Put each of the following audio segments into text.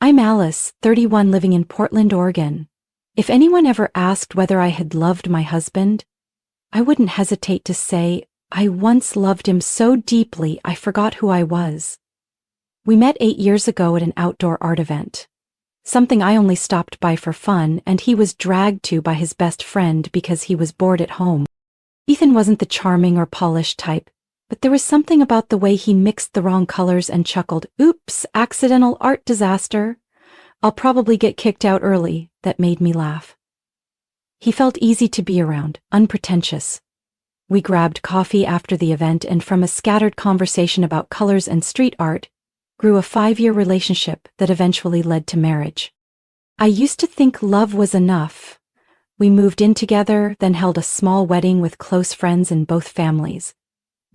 I'm Alice, 31, living in Portland, Oregon. If anyone ever asked whether I had loved my husband, I wouldn't hesitate to say I once loved him so deeply I forgot who I was. We met 8 years ago at an outdoor art event. Something I only stopped by for fun, and he was dragged to by his best friend because he was bored at home. Ethan wasn't the charming or polished type, but there was something about the way he mixed the wrong colors and chuckled, "Oops, accidental art disaster. I'll probably get kicked out early," that made me laugh. He felt easy to be around, unpretentious. We grabbed coffee after the event, and from a scattered conversation about colors and street art, grew a 5-year relationship that eventually led to marriage. I used to think love was enough. We moved in together, then held a small wedding with close friends in both families.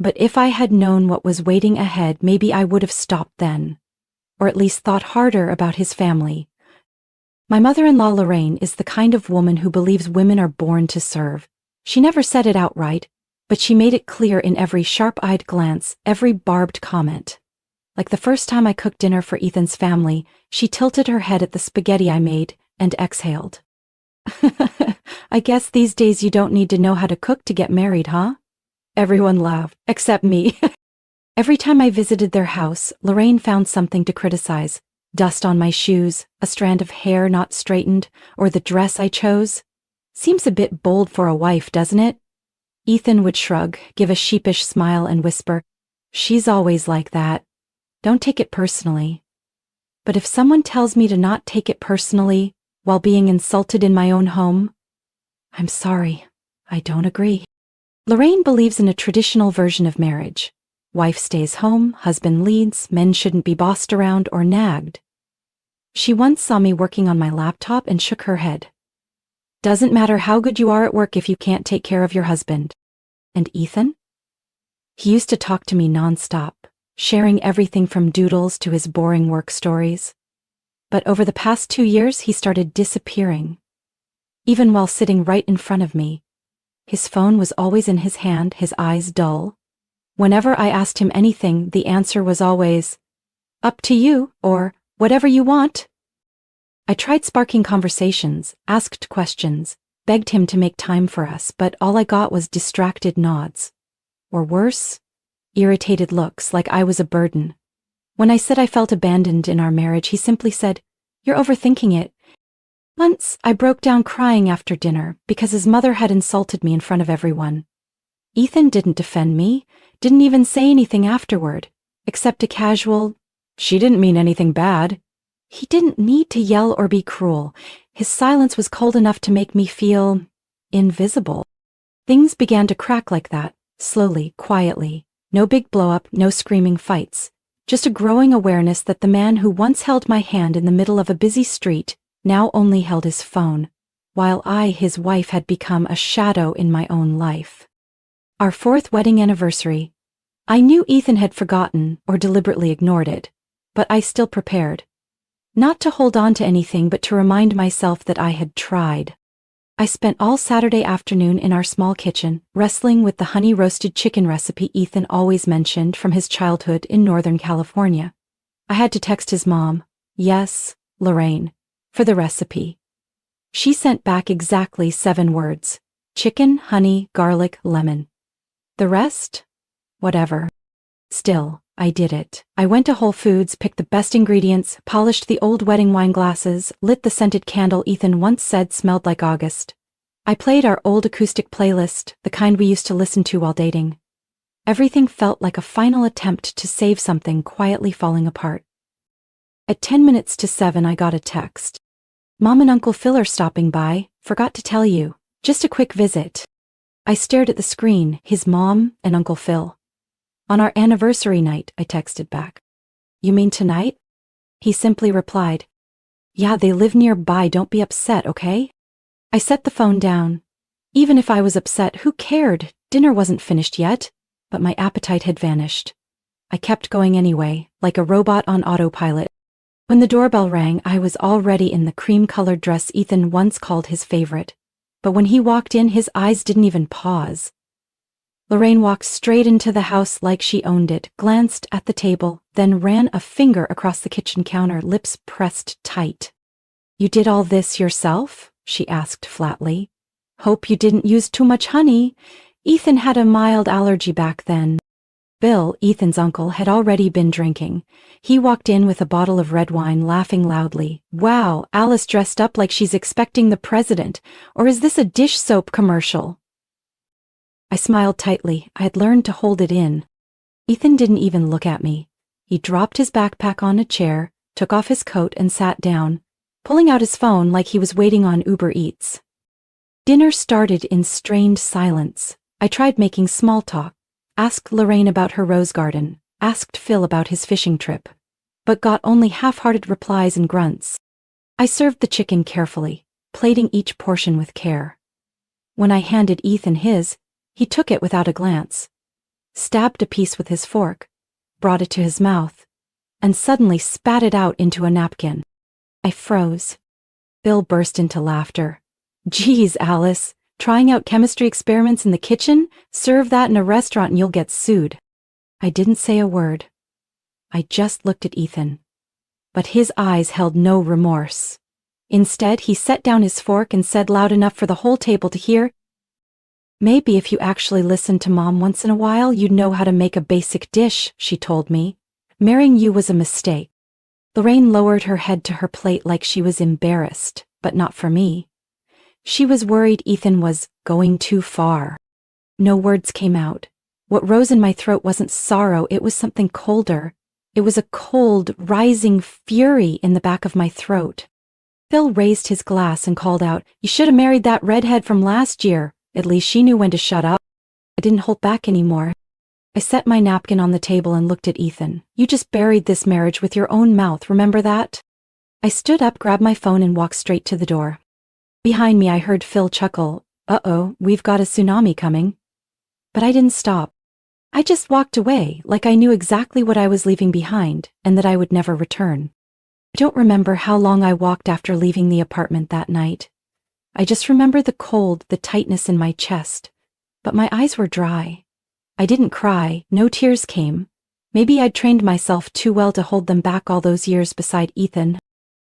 But if I had known what was waiting ahead, maybe I would have stopped then, or at least thought harder about his family. My mother-in-law Lorraine is the kind of woman who believes women are born to serve. She never said it outright, but she made it clear in every sharp-eyed glance, every barbed comment. Like the first time I cooked dinner for Ethan's family, she tilted her head at the spaghetti I made and exhaled. "I guess these days you don't need to know how to cook to get married, huh?" Everyone laughed, except me. Every time I visited their house, Lorraine found something to criticize. Dust on my shoes, a strand of hair not straightened, or the dress I chose. "Seems a bit bold for a wife, doesn't it?" Ethan would shrug, give a sheepish smile and whisper, "She's always like that. Don't take it personally." But if someone tells me to not take it personally while being insulted in my own home, I'm sorry, I don't agree. Lorraine believes in a traditional version of marriage. Wife stays home, husband leads, men shouldn't be bossed around or nagged. She once saw me working on my laptop and shook her head. "Doesn't matter how good you are at work if you can't take care of your husband." And Ethan? He used to talk to me nonstop, sharing everything from doodles to his boring work stories. But over the past 2 years, he started disappearing. Even while sitting right in front of me, his phone was always in his hand, his eyes dull. Whenever I asked him anything, the answer was always, "Up to you," or "Whatever you want." I tried sparking conversations, asked questions, begged him to make time for us, but all I got was distracted nods. Or worse, irritated looks, like I was a burden. When I said I felt abandoned in our marriage, he simply said, "You're overthinking it." Once, I broke down crying after dinner because his mother had insulted me in front of everyone. Ethan didn't defend me, didn't even say anything afterward, except a casual, "She didn't mean anything bad." He didn't need to yell or be cruel. His silence was cold enough to make me feel invisible. Things began to crack like that, slowly, quietly. No big blow-up, no screaming fights. Just a growing awareness that the man who once held my hand in the middle of a busy street now only held his phone, while I, his wife, had become a shadow in my own life. Our 4th wedding anniversary. I knew Ethan had forgotten or deliberately ignored it, but I still prepared. Not to hold on to anything, but to remind myself that I had tried. I spent all Saturday afternoon in our small kitchen, wrestling with the honey-roasted chicken recipe Ethan always mentioned from his childhood in Northern California. I had to text his mom, yes, Lorraine, for the recipe. She sent back exactly 7 words: chicken, honey, garlic, lemon. The rest? Whatever. Still, I did it. I went to Whole Foods, picked the best ingredients, polished the old wedding wine glasses, lit the scented candle Ethan once said smelled like August. I played our old acoustic playlist, the kind we used to listen to while dating. Everything felt like a final attempt to save something quietly falling apart. At 10 minutes to 7, I got a text. "Mom and Uncle Phil are stopping by. Forgot to tell you. Just a quick visit." I stared at the screen, his mom and Uncle Phil. "On our anniversary night," I texted back. "You mean tonight?" He simply replied, "Yeah, they live nearby, don't be upset, okay?" I set the phone down. Even if I was upset, who cared? Dinner wasn't finished yet, but my appetite had vanished. I kept going anyway, like a robot on autopilot. When the doorbell rang, I was already in the cream-colored dress Ethan once called his favorite. But when he walked in, his eyes didn't even pause. Lorraine walked straight into the house like she owned it, glanced at the table, then ran a finger across the kitchen counter, lips pressed tight. "You did all this yourself?" she asked flatly. "Hope you didn't use too much honey. Ethan had a mild allergy back then." Bill, Ethan's uncle, had already been drinking. He walked in with a bottle of red wine, laughing loudly. "Wow, Alice dressed up like she's expecting the president, or is this a dish soap commercial?" I smiled tightly. I had learned to hold it in. Ethan didn't even look at me. He dropped his backpack on a chair, took off his coat and sat down, pulling out his phone like he was waiting on Uber Eats. Dinner started in strained silence. I tried making small talk, asked Lorraine about her rose garden, asked Phil about his fishing trip, but got only half-hearted replies and grunts. I served the chicken carefully, plating each portion with care. When I handed Ethan his, he took it without a glance, stabbed a piece with his fork, brought it to his mouth, and suddenly spat it out into a napkin. I froze. Bill burst into laughter. "Geez, Alice, trying out chemistry experiments in the kitchen? Serve that in a restaurant and you'll get sued." I didn't say a word. I just looked at Ethan. But his eyes held no remorse. Instead, he set down his fork and said loud enough for the whole table to hear, "Maybe if you actually listened to Mom once in a while, you'd know how to make a basic dish," she told me. "Marrying you was a mistake." Lorraine lowered her head to her plate like she was embarrassed, but not for me. She was worried Ethan was going too far. No words came out. What rose in my throat wasn't sorrow, it was something colder. It was a cold, rising fury in the back of my throat. Phil raised his glass and called out, "You should have married that redhead from last year. At least she knew when to shut up." I didn't hold back anymore. I set my napkin on the table and looked at Ethan. "You just buried this marriage with your own mouth, remember that?" I stood up, grabbed my phone and walked straight to the door. Behind me I heard Phil chuckle, "Uh-oh, we've got a tsunami coming." But I didn't stop. I just walked away like I knew exactly what I was leaving behind and that I would never return. I don't remember how long I walked after leaving the apartment that night. I just remember the cold, the tightness in my chest, but my eyes were dry. I didn't cry, no tears came. Maybe I'd trained myself too well to hold them back all those years beside Ethan.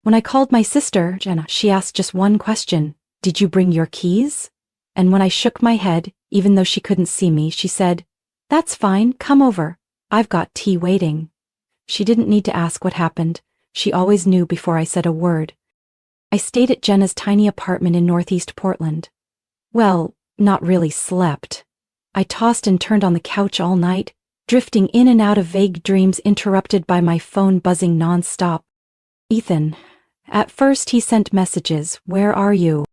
When I called my sister, Jenna, she asked just one question, "Did you bring your keys?" And when I shook my head, even though she couldn't see me, she said, "That's fine, come over. I've got tea waiting." She didn't need to ask what happened. She always knew before I said a word. I stayed at Jenna's tiny apartment in Northeast Portland. Well, not really slept. I tossed and turned on the couch all night, drifting in and out of vague dreams interrupted by my phone buzzing nonstop. Ethan. At first he sent messages, "Where are you?"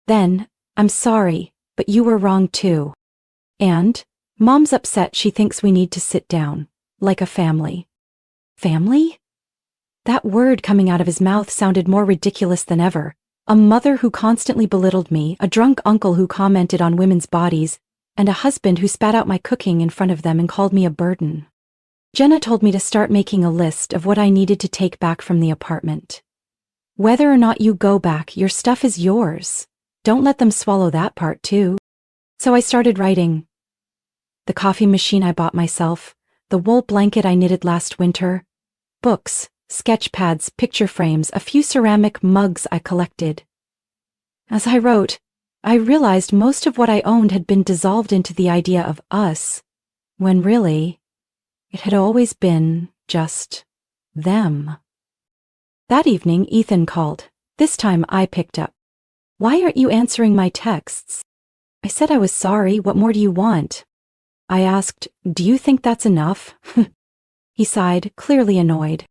Then, "I'm sorry, but you were wrong too." And, "Mom's upset, she thinks we need to sit down, like a family." Family? That word coming out of his mouth sounded more ridiculous than ever. A mother who constantly belittled me, a drunk uncle who commented on women's bodies, and a husband who spat out my cooking in front of them and called me a burden. Jenna told me to start making a list of what I needed to take back from the apartment. Whether or not you go back, your stuff is yours. Don't let them swallow that part too. So I started writing. The coffee machine I bought myself, the wool blanket I knitted last winter, books, sketch pads, picture frames, a few ceramic mugs I collected. As I wrote, I realized most of what I owned had been dissolved into the idea of us, when really, it had always been just them. That evening, Ethan called. This time I picked up. "Why aren't you answering my texts?" I said I was sorry. "What more do you want?" I asked, "Do you think that's enough?" He sighed, clearly annoyed.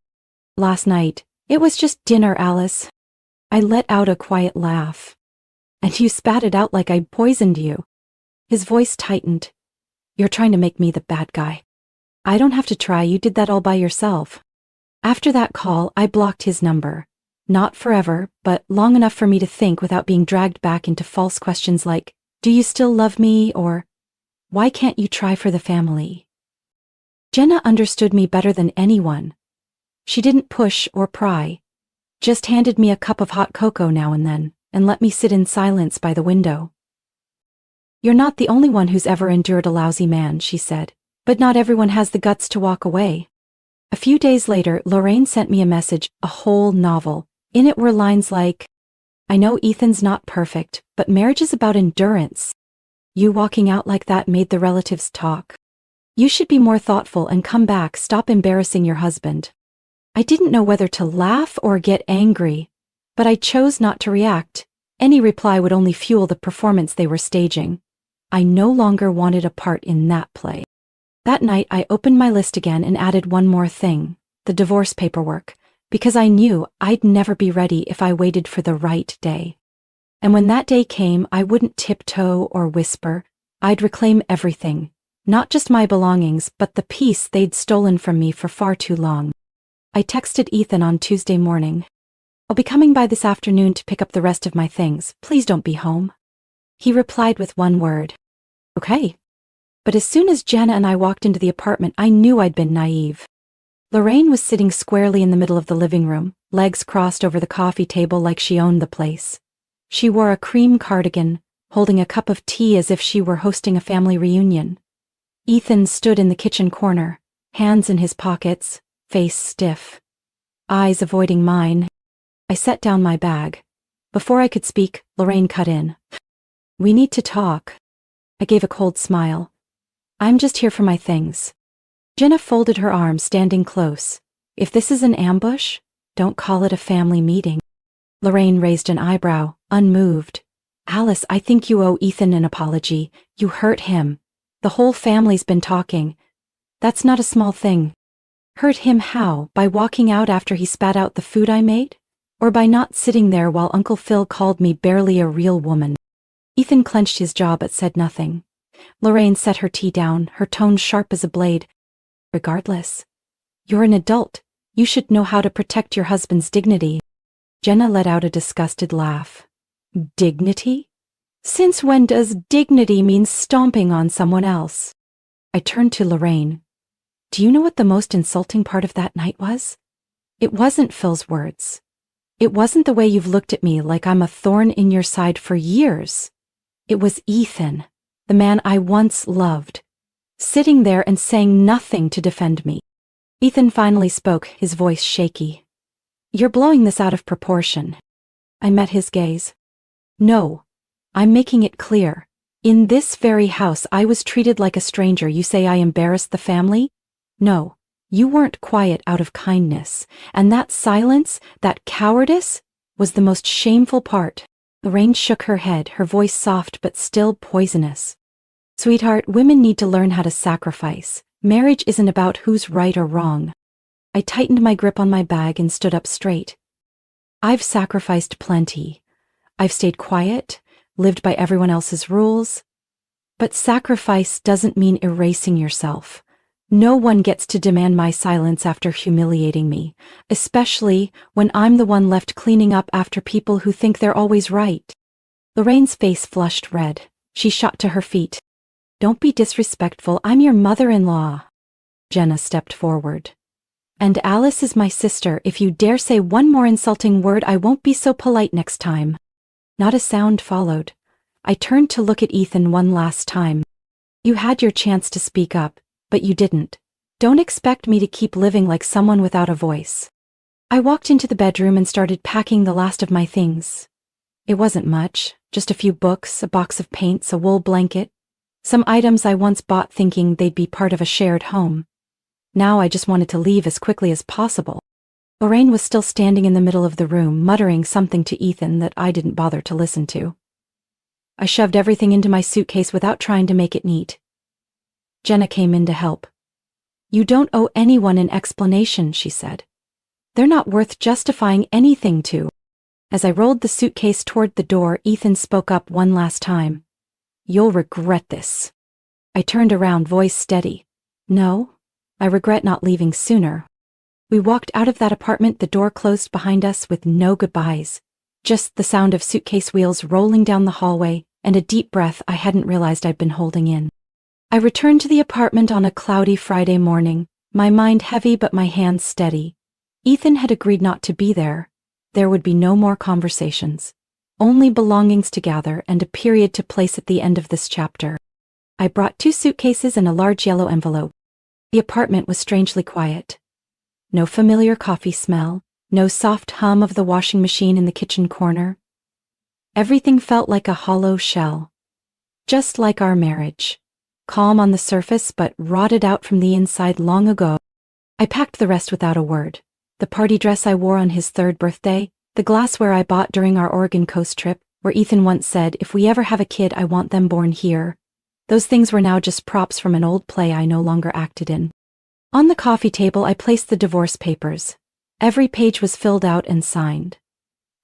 "Last night, it was just dinner, Alice." I let out a quiet laugh. "And you spat it out like I poisoned you." His voice tightened. "You're trying to make me the bad guy." "I don't have to try, you did that all by yourself." After that call, I blocked his number. Not forever, but long enough for me to think without being dragged back into false questions like, "Do you still love me?" or "Why can't you try for the family?" Jenna understood me better than anyone. She didn't push or pry, just handed me a cup of hot cocoa now and then, and let me sit in silence by the window. You're not the only one who's ever endured a lousy man, she said. But not everyone has the guts to walk away. A few days later, Lorraine sent me a message, a whole novel. In it were lines like, I know Ethan's not perfect, but marriage is about endurance. You walking out like that made the relatives talk. You should be more thoughtful and come back, stop embarrassing your husband. I didn't know whether to laugh or get angry, but I chose not to react. Any reply would only fuel the performance they were staging. I no longer wanted a part in that play. That night I opened my list again and added one more thing, the divorce paperwork, because I knew I'd never be ready if I waited for the right day. And when that day came, I wouldn't tiptoe or whisper. I'd reclaim everything, not just my belongings, but the peace they'd stolen from me for far too long. I texted Ethan on Tuesday morning. I'll be coming by this afternoon to pick up the rest of my things. Please don't be home. He replied with one word. Okay. But as soon as Jenna and I walked into the apartment, I knew I'd been naive. Lorraine was sitting squarely in the middle of the living room, legs crossed over the coffee table like she owned the place. She wore a cream cardigan, holding a cup of tea as if she were hosting a family reunion. Ethan stood in the kitchen corner, hands in his pockets, face stiff, eyes avoiding mine. I set down my bag. Before I could speak, Lorraine cut in. We need to talk. I gave a cold smile. I'm just here for my things. Jenna folded her arms, standing close. If this is an ambush, don't call it a family meeting. Lorraine raised an eyebrow, unmoved. Alice, I think you owe Ethan an apology. You hurt him. The whole family's been talking. That's not a small thing. Hurt him how? By walking out after he spat out the food I made? Or by not sitting there while Uncle Phil called me barely a real woman? Ethan clenched his jaw but said nothing. Lorraine set her tea down, her tone sharp as a blade. Regardless, you're an adult. You should know how to protect your husband's dignity. Jenna let out a disgusted laugh. Dignity? Since when does dignity mean stomping on someone else? I turned to Lorraine. Do you know what the most insulting part of that night was? It wasn't Phil's words. It wasn't the way you've looked at me like I'm a thorn in your side for years. It was Ethan, the man I once loved, sitting there and saying nothing to defend me. Ethan finally spoke, his voice shaky. You're blowing this out of proportion. I met his gaze. No, I'm making it clear. In this very house I was treated like a stranger. You say I embarrassed the family? No, you weren't quiet out of kindness, and that silence, that cowardice, was the most shameful part. Lorraine shook her head, her voice soft but still poisonous. Sweetheart, women need to learn how to sacrifice. Marriage isn't about who's right or wrong. I tightened my grip on my bag and stood up straight. I've sacrificed plenty. I've stayed quiet, lived by everyone else's rules. But sacrifice doesn't mean erasing yourself. No one gets to demand my silence after humiliating me, especially when I'm the one left cleaning up after people who think they're always right. Lorraine's face flushed red. She shot to her feet. Don't be disrespectful. I'm your mother-in-law. Jenna stepped forward. And Alice is my sister. If you dare say one more insulting word, I won't be so polite next time. Not a sound followed. I turned to look at Ethan one last time. You had your chance to speak up, but you didn't. Don't expect me to keep living like someone without a voice. I walked into the bedroom and started packing the last of my things. It wasn't much, just a few books, a box of paints, a wool blanket, some items I once bought thinking they'd be part of a shared home. Now I just wanted to leave as quickly as possible. Lorraine was still standing in the middle of the room, muttering something to Ethan that I didn't bother to listen to. I shoved everything into my suitcase without trying to make it neat. Jenna came in to help. You don't owe anyone an explanation, she said. They're not worth justifying anything to. As I rolled the suitcase toward the door, Ethan spoke up one last time. You'll regret this. I turned around, voice steady. No, I regret not leaving sooner. We walked out of that apartment, the door closed behind us with no goodbyes. Just the sound of suitcase wheels rolling down the hallway and a deep breath I hadn't realized I'd been holding in. I returned to the apartment on a cloudy Friday morning, my mind heavy but my hands steady. Ethan had agreed not to be there. There would be no more conversations. only belongings to gather and a period to place at the end of this chapter. I brought 2 suitcases and a large yellow envelope. The apartment was strangely quiet. No familiar coffee smell, no soft hum of the washing machine in the kitchen corner. Everything felt like a hollow shell. Just like our marriage. Calm on the surface but rotted out from the inside long ago. I packed the rest without a word. The party dress I wore on his 3rd birthday, the glassware I bought during our Oregon coast trip, where Ethan once said, "If we ever have a kid, I want them born here." Those things were now just props from an old play I no longer acted in. On the coffee table I placed the divorce papers. Every page was filled out and signed.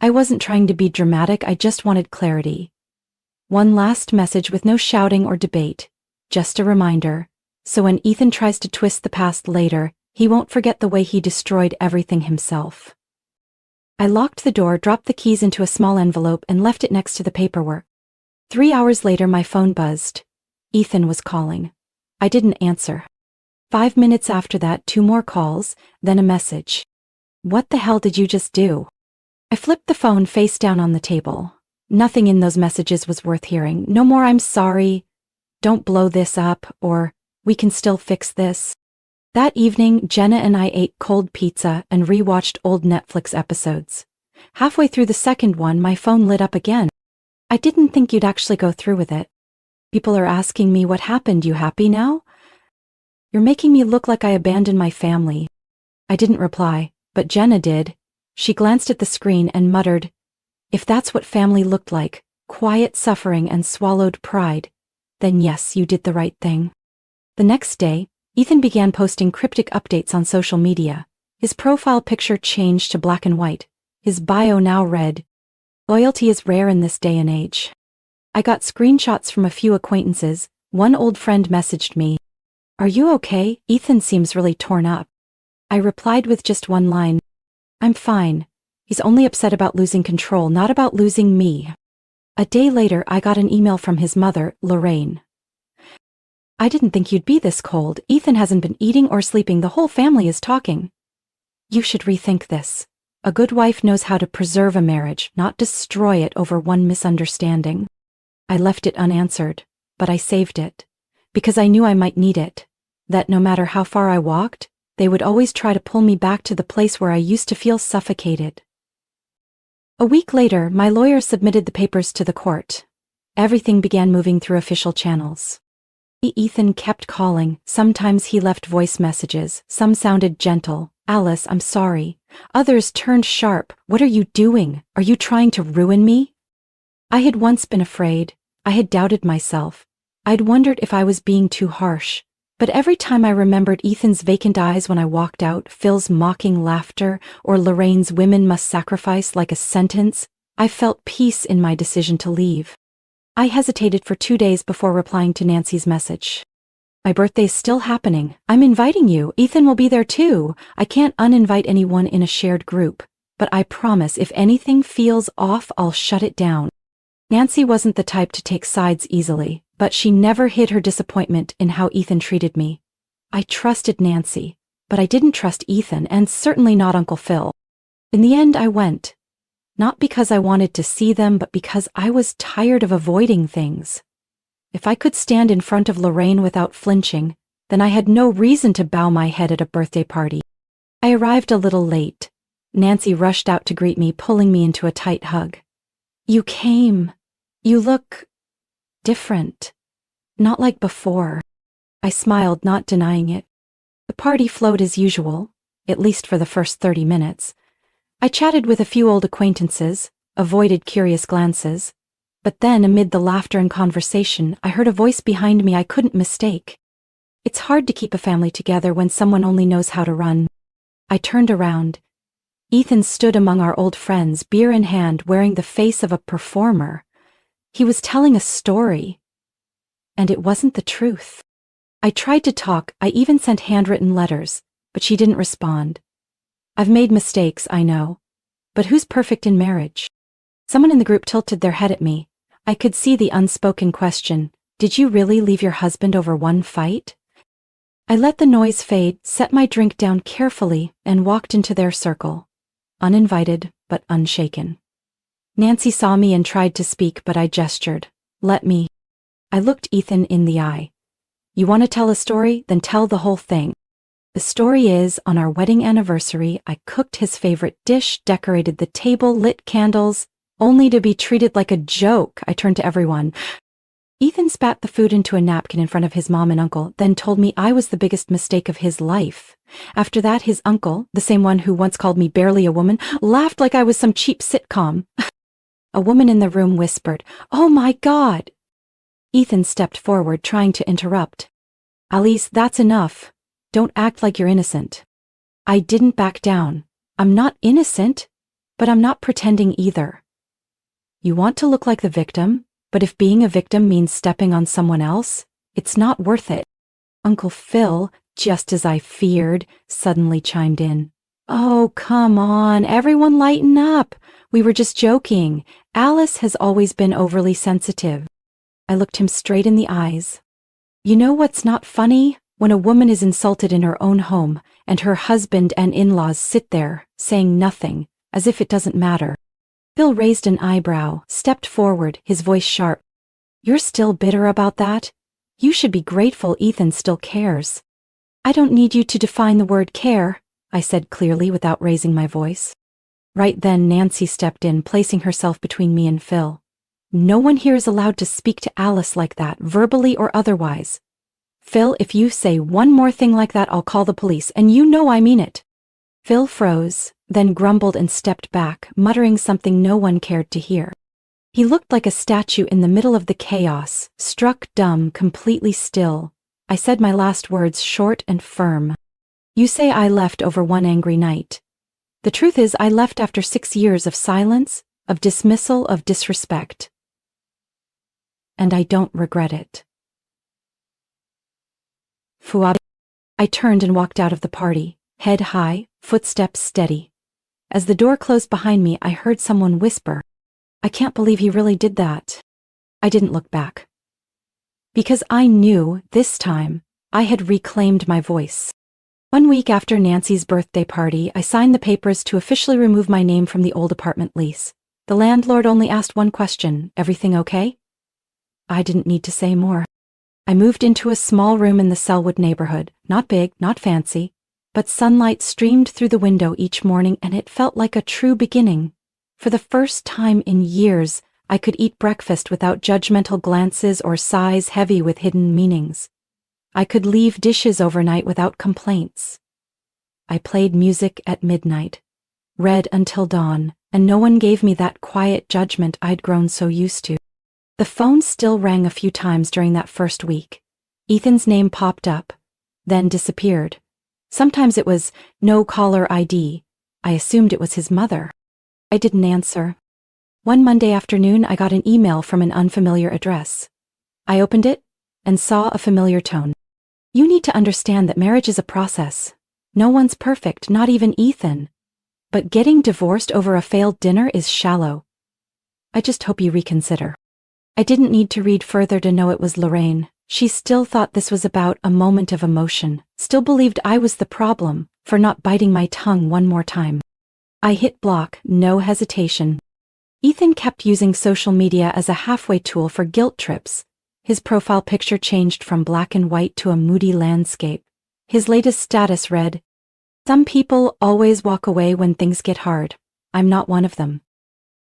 I wasn't trying to be dramatic, I just wanted clarity. One last message with no shouting or debate. Just a reminder, so when Ethan tries to twist the past later, he won't forget the way he destroyed everything himself. I locked the door, dropped the keys into a small envelope, and left it next to the paperwork. 3 hours later my phone buzzed. Ethan was calling. I didn't answer. 5 minutes after that, 2 more calls, then a message. "What the hell did you just do?" I flipped the phone face down on the table. Nothing in those messages was worth hearing. No more "I'm sorry," "Don't blow this up," or "We can still fix this." That evening, Jenna and I ate cold pizza and rewatched old Netflix episodes. Halfway through the second one, my phone lit up again. "I didn't think you'd actually go through with it. People are asking me what happened. You happy now? You're making me look like I abandoned my family." I didn't reply, but Jenna did. She glanced at the screen and muttered, "If that's what family looked like, quiet suffering and swallowed pride, then yes, you did the right thing." The next day, Ethan began posting cryptic updates on social media. His profile picture changed to black and white. His bio now read, "Loyalty is rare in this day and age." I got screenshots from a few acquaintances. One old friend messaged me, "Are you okay? Ethan seems really torn up." I replied with just one line, "I'm fine. He's only upset about losing control, not about losing me." A day later, I got an email from his mother, Lorraine. "I didn't think you'd be this cold. Ethan hasn't been eating or sleeping. The whole family is talking. You should rethink this. A good wife knows how to preserve a marriage, not destroy it over one misunderstanding." I left it unanswered, but I saved it. Because I knew I might need it. That no matter how far I walked, they would always try to pull me back to the place where I used to feel suffocated. A week later, my lawyer submitted the papers to the court. Everything began moving through official channels. Ethan kept calling. Sometimes he left voice messages. Some sounded gentle. "Alice, I'm sorry." Others turned sharp. "What are you doing? Are you trying to ruin me?" I had once been afraid. I had doubted myself. I'd wondered if I was being too harsh. But every time I remembered Ethan's vacant eyes when I walked out, Phil's mocking laughter, or Lorraine's "women must sacrifice" like a sentence, I felt peace in my decision to leave. I hesitated for 2 days before replying to Nancy's message. "My birthday's still happening. I'm inviting you. Ethan will be there too. I can't uninvite anyone in a shared group. But I promise if anything feels off, I'll shut it down." Nancy wasn't the type to take sides easily, but she never hid her disappointment in how Ethan treated me. I trusted Nancy, but I didn't trust Ethan, and certainly not Uncle Phil. In the end, I went. Not because I wanted to see them, but because I was tired of avoiding things. If I could stand in front of Lorraine without flinching, then I had no reason to bow my head at a birthday party. I arrived a little late. Nancy rushed out to greet me, pulling me into a tight hug. "You came. You look different. Not like before." I smiled, not denying it. The party flowed as usual, at least for the first 30 minutes. I chatted with a few old acquaintances, avoided curious glances. But then, amid the laughter and conversation, I heard a voice behind me I couldn't mistake. It's hard to keep a family together when someone only knows how to run. I turned around. Ethan stood among our old friends, beer in hand, wearing the face of a performer. He was telling a story. And it wasn't the truth. I tried to talk. I even sent handwritten letters, but she didn't respond. I've made mistakes, I know. But who's perfect in marriage? Someone in the group tilted their head at me. I could see the unspoken question. "Did you really leave your husband over one fight?" I let the noise fade, set my drink down carefully, and walked into their circle. Uninvited, but unshaken. Nancy saw me and tried to speak, but I gestured. Let me. I looked Ethan in the eye. You want to tell a story? Then tell the whole thing. The story is, on our wedding anniversary, I cooked his favorite dish, decorated the table, lit candles, only to be treated like a joke. I turned to everyone. Ethan spat the food into a napkin in front of his mom and uncle, then told me I was the biggest mistake of his life. After that, his uncle, the same one who once called me barely a woman, laughed like I was some cheap sitcom. A woman in the room whispered, "Oh my God!" Ethan stepped forward, trying to interrupt. "Alice, that's enough. Don't act like you're innocent." I didn't back down. I'm not innocent, but I'm not pretending either. You want to look like the victim, but if being a victim means stepping on someone else, it's not worth it. Uncle Phil, just as I feared, suddenly chimed in. "Oh, come on, everyone lighten up. We were just joking. Alice has always been overly sensitive." I looked him straight in the eyes. You know what's not funny? When a woman is insulted in her own home, and her husband and in-laws sit there, saying nothing, as if it doesn't matter. Phil raised an eyebrow, stepped forward, his voice sharp. "You're still bitter about that? You should be grateful Ethan still cares." "I don't need you to define the word care," I said clearly without raising my voice. Right then Nancy stepped in, placing herself between me and Phil. "No one here is allowed to speak to Alice like that, verbally or otherwise. Phil, if you say one more thing like that, I'll call the police, and you know I mean it." Phil froze, then grumbled and stepped back, muttering something no one cared to hear. He looked like a statue in the middle of the chaos, struck dumb, completely still. I said my last words short and firm. "You say I left over one angry night. The truth is I left after 6 years of silence, of dismissal, of disrespect. And I don't regret it." Fuab. I turned and walked out of the party, head high, footsteps steady. As the door closed behind me, I heard someone whisper, "I can't believe he really did that." I didn't look back. Because I knew, this time, I had reclaimed my voice. 1 week after Nancy's birthday party, I signed the papers to officially remove my name from the old apartment lease. The landlord only asked one question, "Everything okay?" I didn't need to say more. I moved into a small room in the Selwood neighborhood, not big, not fancy, but sunlight streamed through the window each morning and it felt like a true beginning. For the first time in years, I could eat breakfast without judgmental glances or sighs heavy with hidden meanings. I could leave dishes overnight without complaints. I played music at midnight, read until dawn, and no one gave me that quiet judgment I'd grown so used to. The phone still rang a few times during that first week. Ethan's name popped up, then disappeared. Sometimes it was no caller ID. I assumed it was his mother. I didn't answer. One Monday afternoon, I got an email from an unfamiliar address. I opened it and saw a familiar tone. "You need to understand that marriage is a process. No one's perfect, not even Ethan. But getting divorced over a failed dinner is shallow. I just hope you reconsider." I didn't need to read further to know it was Lorraine. She still thought this was about a moment of emotion, still believed I was the problem for not biting my tongue one more time. I hit block, no hesitation. Ethan kept using social media as a halfway tool for guilt trips. His profile picture changed from black and white to a moody landscape. His latest status read, "Some people always walk away when things get hard. I'm not one of them."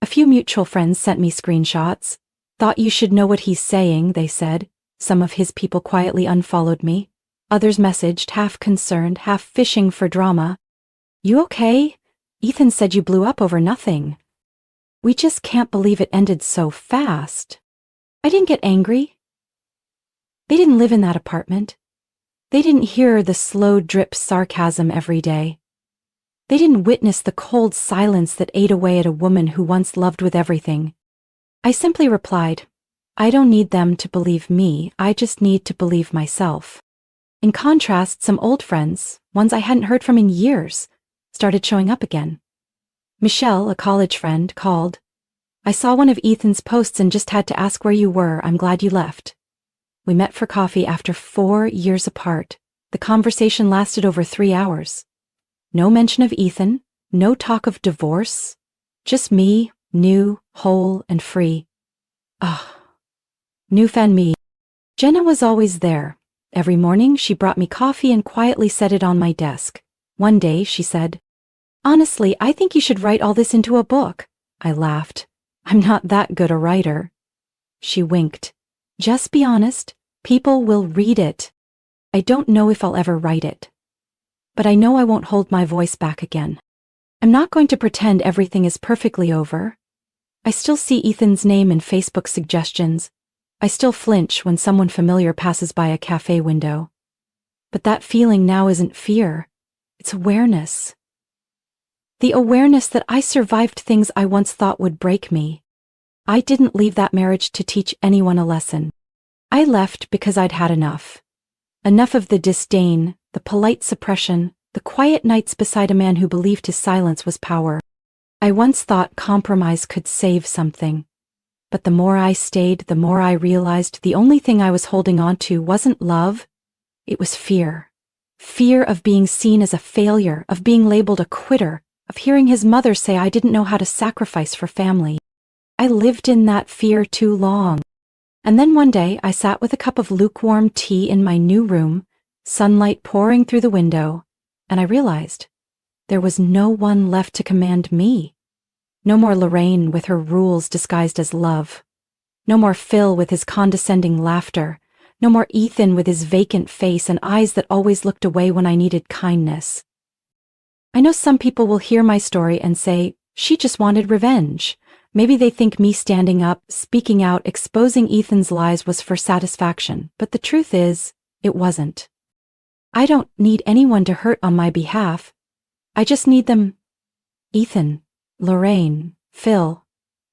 A few mutual friends sent me screenshots. "Thought you should know what he's saying," they said. Some of his people quietly unfollowed me. Others messaged, half concerned, half fishing for drama. "You okay? Ethan said you blew up over nothing. We just can't believe it ended so fast." I didn't get angry. They didn't live in that apartment. They didn't hear the slow drip sarcasm every day. They didn't witness the cold silence that ate away at a woman who once loved with everything. I simply replied, "I don't need them to believe me, I just need to believe myself." In contrast, some old friends, ones I hadn't heard from in years, started showing up again. Michelle, a college friend, called. "I saw one of Ethan's posts and just had to ask where you were. I'm glad you left." We met for coffee after 4 years apart. The conversation lasted over 3 hours. No mention of Ethan, no talk of divorce, just me, New, whole, and free. Ah, new fan me. Jenna was always there. Every morning she brought me coffee and quietly set it on my desk. One day she said, "Honestly, I think you should write all this into a book." I laughed. "I'm not that good a writer." She winked. "Just be honest. People will read it." I don't know if I'll ever write it, but I know I won't hold my voice back again. I'm not going to pretend everything is perfectly over. I still see Ethan's name in Facebook suggestions. I still flinch when someone familiar passes by a cafe window. But that feeling now isn't fear. It's awareness. The awareness that I survived things I once thought would break me. I didn't leave that marriage to teach anyone a lesson. I left because I'd had enough. Enough of the disdain, the polite suppression, the quiet nights beside a man who believed his silence was power. I once thought compromise could save something. But the more I stayed, the more I realized the only thing I was holding on to wasn't love. It was fear. Fear of being seen as a failure, of being labeled a quitter, of hearing his mother say I didn't know how to sacrifice for family. I lived in that fear too long. And then one day I sat with a cup of lukewarm tea in my new room, sunlight pouring through the window, and I realized there was no one left to command me. No more Lorraine with her rules disguised as love. No more Phil with his condescending laughter. No more Ethan with his vacant face and eyes that always looked away when I needed kindness. I know some people will hear my story and say, she just wanted revenge. Maybe they think me standing up, speaking out, exposing Ethan's lies was for satisfaction, but the truth is, it wasn't. I don't need anyone to hurt on my behalf. I just need them, Ethan, Lorraine, Phil,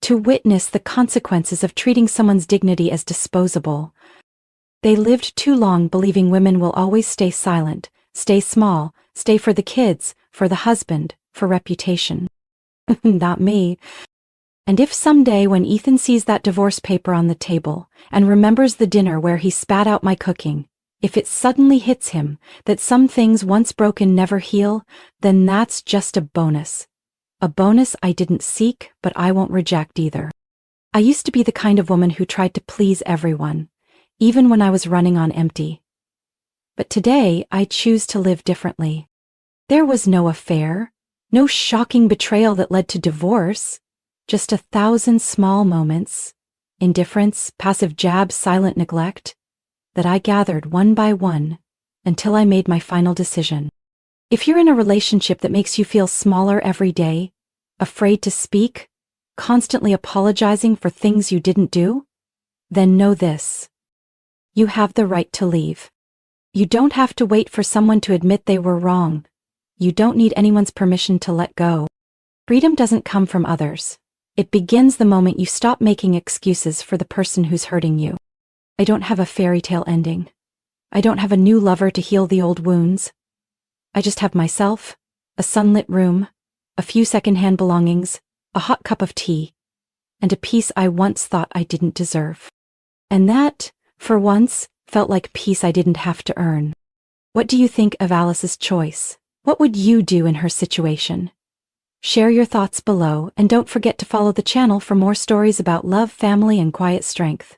to witness the consequences of treating someone's dignity as disposable. They lived too long believing women will always stay silent, stay small, stay for the kids, for the husband, for reputation. Not me. And if someday when Ethan sees that divorce paper on the table and remembers the dinner where he spat out my cooking, if it suddenly hits him that some things once broken never heal, then that's just a bonus. A bonus I didn't seek, but I won't reject either. I used to be the kind of woman who tried to please everyone, even when I was running on empty. But today I choose to live differently. There was no affair, no shocking betrayal that led to divorce. Just 1,000 small moments, indifference, passive jabs, silent neglect, that I gathered one by one until I made my final decision. If you're in a relationship that makes you feel smaller every day, afraid to speak, constantly apologizing for things you didn't do, then know this. You have the right to leave. You don't have to wait for someone to admit they were wrong. You don't need anyone's permission to let go. Freedom doesn't come from others. It begins the moment you stop making excuses for the person who's hurting you. I don't have a fairy tale ending. I don't have a new lover to heal the old wounds. I just have myself, a sunlit room, a few secondhand belongings, a hot cup of tea, and a peace I once thought I didn't deserve. And that, for once, felt like peace I didn't have to earn. What do you think of Alice's choice? What would you do in her situation? Share your thoughts below and don't forget to follow the channel for more stories about love, family, and quiet strength.